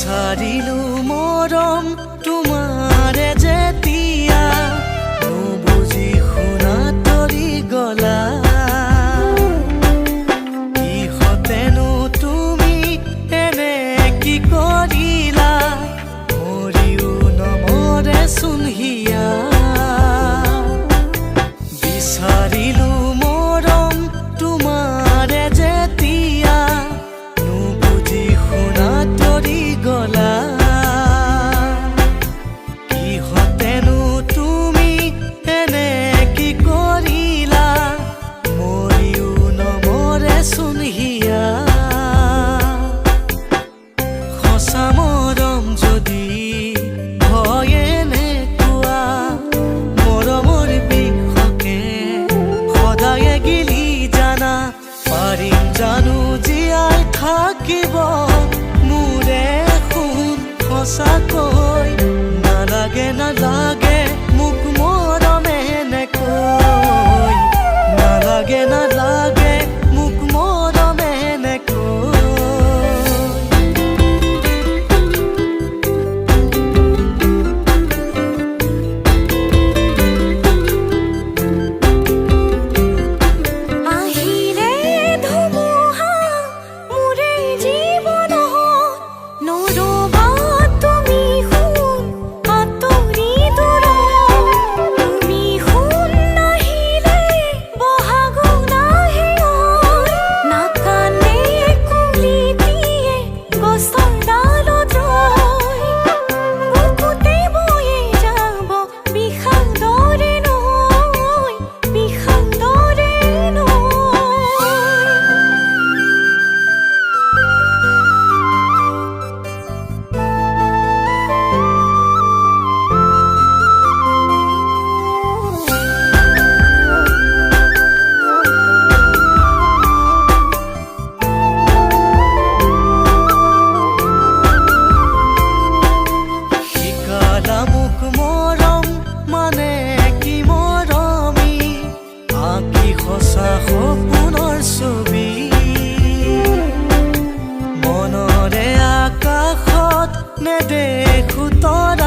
বিচাৰিলো মৰম তোমাৰে যেতিয়া নুবুজি শুনা তৰি গলা কিহতেনো তুমি এনে কি কৰিলা মৰিও নমৰে চোন হিয়া বিচাৰিলো মৰম তোমাৰে যেতিয়া নুবুজি শুনা তৰি গলা কিহতেনো তুমি এনে কি কৰিলা মৰিও নমৰে চোন হিয়া সঁচা মৰম যদি হয় এনেকুৱা মৰমৰ বিষকে সদায়ে গিলি জানা পাৰিম জানো জীয়াই থাকিব মোৰে শুন সঁচাকৈ নালাগে নালাগে মোক মৰমে নেকৈ নালাগে নালাগে মোক মৰমে নেকৈ আহিলে ধুমুহা মোৰে জীৱনত নৰবা তুমি শুন আঁতৰি দূৰত তুমি শুন নাহিলে বহাগো নাহে নাকান্দে কুলিটিয়ে গছৰ ডালত ৰৈ বুকুতে বয়ে যাব বিষাদৰে নৈ বিষাদৰে নৈ শিকালা মোক মৰম মানে কি মৰমী আঁকি সঁচা সপোনৰ ছবি মনৰে আকাশত নেদেখো তৰা